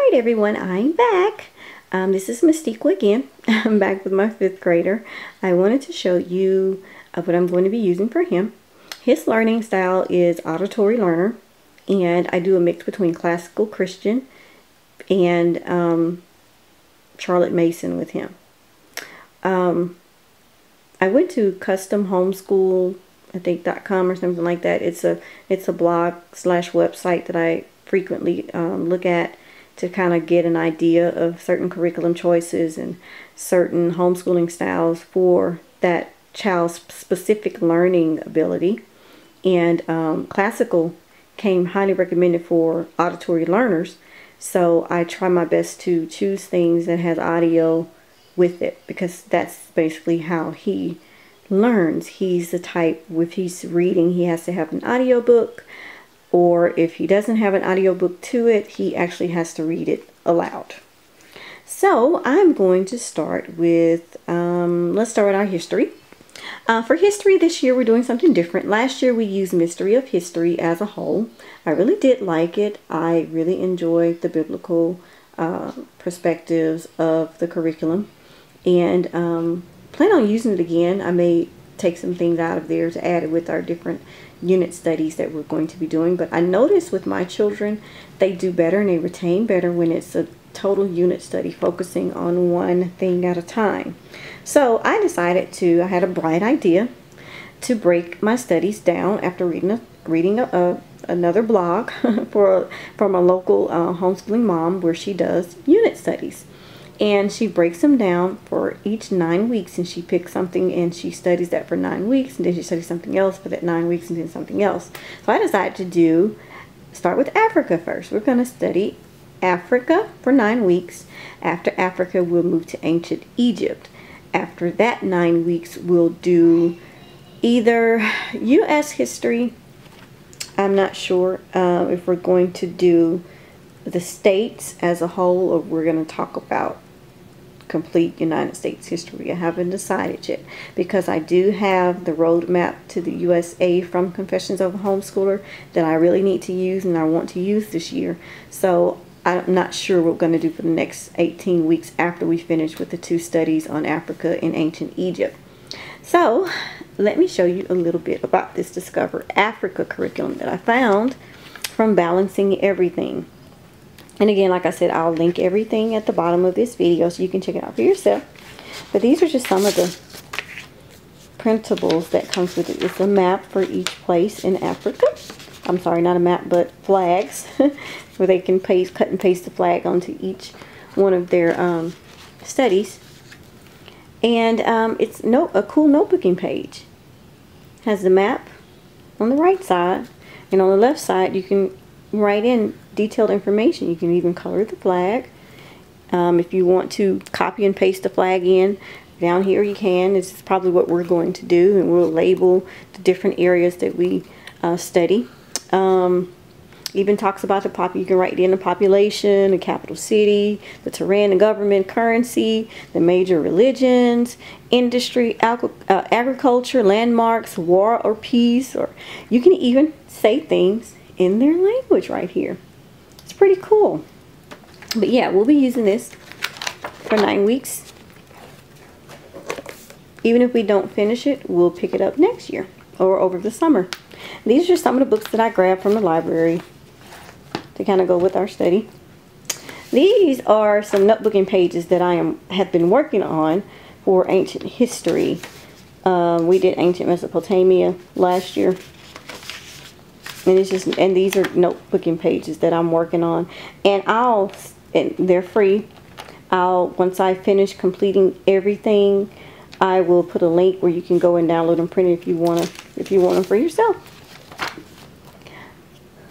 Alright everyone, I'm back. This is Mystique again. I'm back with my 5th grader. I wanted to show you what I'm going to be using for him. His learning style is auditory learner, and I do a mix between classical Christian and Charlotte Mason with him. I went to custom homeschool, I think .com or something like that. It's a blog / website that I frequently look at to kind of get an idea of certain curriculum choices and certain homeschooling styles for that child's specific learning ability. And classical came highly recommended for auditory learners, so I try my best to choose things that has audio with it, because that's basically how he learns. He's the type, if he's reading, he has to have an audio book, or if he doesn't have an audiobook to it, he actually has to read it aloud. So I'm going to start with, let's start with our history. For history this year, we're doing something different. Last year we used Mystery of History as a whole. I really did like it. I really enjoyed the biblical perspectives of the curriculum, and plan on using it again. I may take some things out of there to add it with our different unit studies that we're going to be doing. But I noticed with my children, they do better and they retain better when it's a total unit study focusing on one thing at a time. So I decided I had a bright idea to break my studies down after reading another blog from a local homeschooling mom where she does unit studies. And she breaks them down for each 9 weeks, and she picks something and she studies that for 9 weeks, and then she studies something else for that 9 weeks, and then something else. So I decided to start with Africa first. We're going to study Africa for 9 weeks. After Africa, we'll move to ancient Egypt. After that 9 weeks, we'll do either U.S. history. I'm not sure if we're going to do the states as a whole, or we're going to talk about complete United States history. I haven't decided yet, because I do have the roadmap to the USA from Confessions of a Homeschooler that I really need to use and I want to use this year. So I'm not sure what we're going to do for the next 18 weeks after we finish with the 2 studies on Africa and ancient Egypt. So let me show you a little bit about this Discover Africa curriculum that I found from Balancing Everything. And again, like I said, I'll link everything at the bottom of this video so you can check it out for yourself. But these are just some of the printables that comes with it. It's a map for each place in Africa. I'm sorry, not a map, but flags where they can cut and paste the flag onto each one of their studies. And it's a cool notebooking page. Has the map on the right side, and on the left side you can write in detailed information. You can even color the flag. If you want to copy and paste the flag in down here, you can. This is probably what we're going to do, and we'll label the different areas that we study. Even talks about you can write in the population, the capital city, the terrain, the government, currency, the major religions, industry, agriculture, landmarks, war or peace, or you can even say things in their language right here. It's pretty cool. But yeah, we'll be using this for 9 weeks. Even if we don't finish it, we'll pick it up next year or over the summer. These are some of the books that I grabbed from the library to kind of go with our study. These are some notebooking pages that I have been working on for ancient history. We did ancient Mesopotamia last year. And these are notebooking pages that I'm working on, and they're free. Once I finish completing everything, I will put a link where you can go and download and print it if you want them for yourself.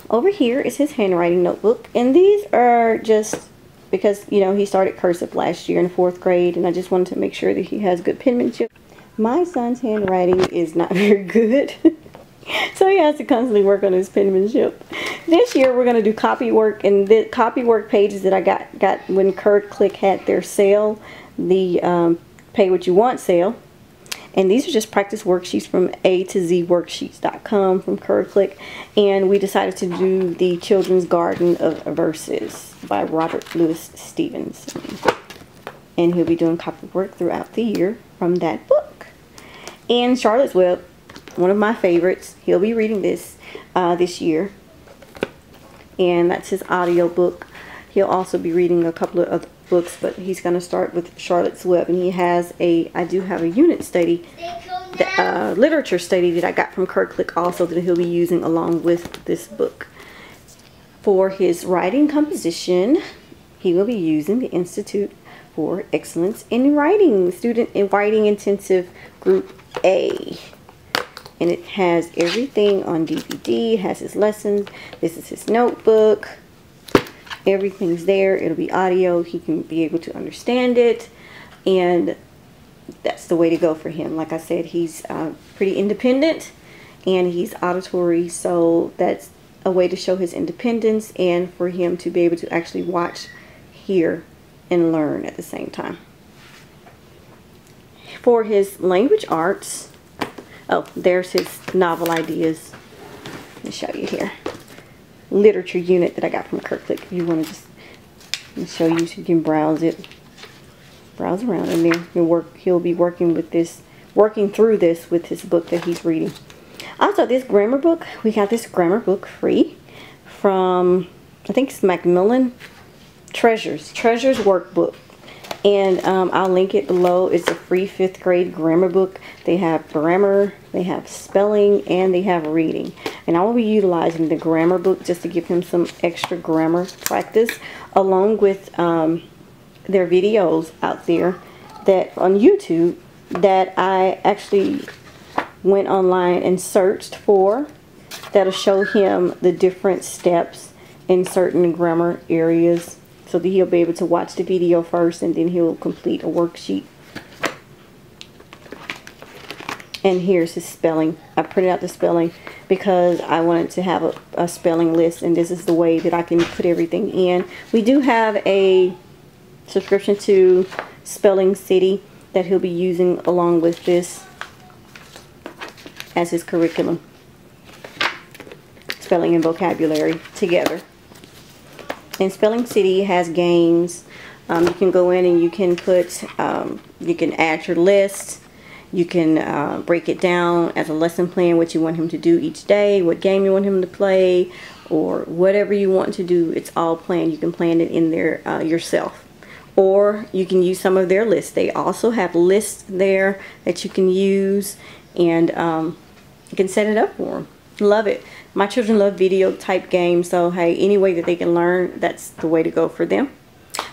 Over here is his handwriting notebook, and these are just because, you know, he started cursive last year in the 4th grade, and I just wanted to make sure that he has good penmanship. My son's handwriting is not very good. So he has to constantly work on his penmanship. This year we're going to do copy work, and the copy work pages that I got when Kurt Click had their sale, the Pay What You Want sale. And these are just practice worksheets from A2Z worksheets.com from CurveClick. And we decided to do the Children's Garden of Verses by Robert Louis Stevenson. And he'll be doing copy work throughout the year from that book. And Charlotte's Web, one of my favorites. He'll be reading this this year. And that's his audio book. He'll also be reading a couple of other books, but he's going to start with Charlotte's Web. And he has I do have a unit study, literature study that I got from CurveClick also that he'll be using along with this book. For his writing composition, he will be using the Institute for Excellence in Writing, Student in Writing Intensive Group A. And it has everything on DVD. It has his lessons. This is his notebook. Everything's there. It'll be audio. He can be able to understand it. And that's the way to go for him. Like I said, he's pretty independent. And he's auditory. So that's a way to show his independence. And for him to be able to actually watch, hear, and learn at the same time. For his language arts, oh, there's his novel ideas. Let me show you here. Literature unit that I got from CurveClick. If you want to just show you so you can browse it. Browse around in there. He'll be working through this with his book that he's reading. Also, this grammar book, we got this grammar book free from, I think it's Macmillan Treasures Workbook. And I'll link it below. It's a free 5th grade grammar book. They have grammar, they have spelling, and they have reading. And I will be utilizing the grammar book just to give him some extra grammar practice, along with their videos out there that on YouTube that I actually went online and searched for, that'll show him the different steps in certain grammar areas, so that he'll be able to watch the video first and then he'll complete a worksheet. And here's his spelling. I printed out the spelling because I wanted to have a spelling list, and this is the way that I can put everything in. We do have a subscription to Spelling City that he'll be using along with this as his curriculum. Spelling and vocabulary together. And Spelling City has games. You can go in and you can put, you can add your list. You can break it down as a lesson plan, what you want him to do each day, what game you want him to play, or whatever you want to do. It's all planned. You can plan it in there yourself. Or you can use some of their lists. They also have lists there that you can use, and you can set it up for them. Love it. My children love video type games, so hey, any way that they can learn, that's the way to go for them.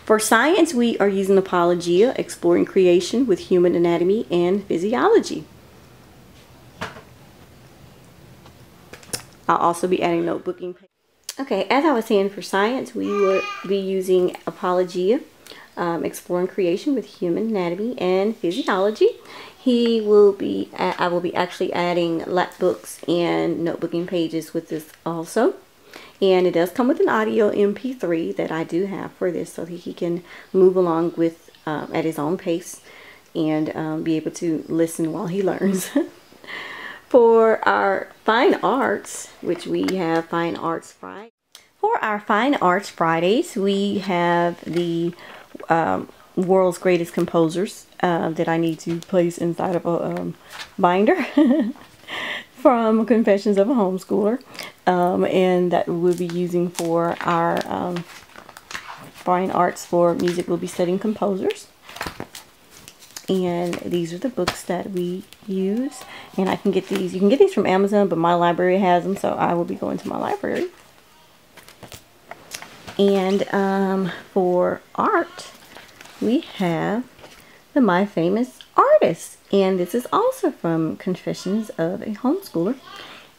For science, we are using Apologia, Exploring Creation with Human Anatomy and Physiology. I'll also be adding notebooking. Okay, as I was saying, for science, we will be using Apologia, Exploring Creation with Human Anatomy and Physiology. I will be actually adding lap books and notebooking pages with this also. And it does come with an audio MP3 that I do have for this, so that he can move along with at his own pace and be able to listen while he learns. For our Fine Arts, which we have Fine Arts Friday. For our Fine Arts Fridays, we have the World's Greatest Composers that I need to place inside of a binder from Confessions of a Homeschooler, and that we'll be using for our Fine Arts for Music. We'll be studying composers, and these are the books that we use. And I can get these, you can get these from Amazon, but my library has them, so I will be going to my library. And for art, we have the My Famous Artist, and this is also from Confessions of a Homeschooler.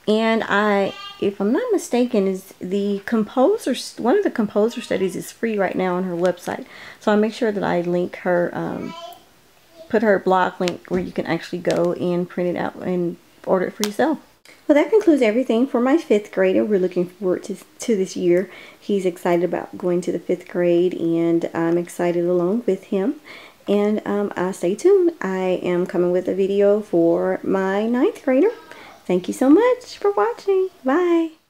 And if I'm not mistaken, is the composer, one of the composer studies is free right now on her website, so I'll make sure that I link her, put her blog link where you can actually go and print it out and order it for yourself. Well, that concludes everything for my 5th grader. We're looking forward to this year. He's excited about going to the 5th grade, and I'm excited along with him. And stay tuned. I am coming with a video for my 9th grader. Thank you so much for watching. Bye.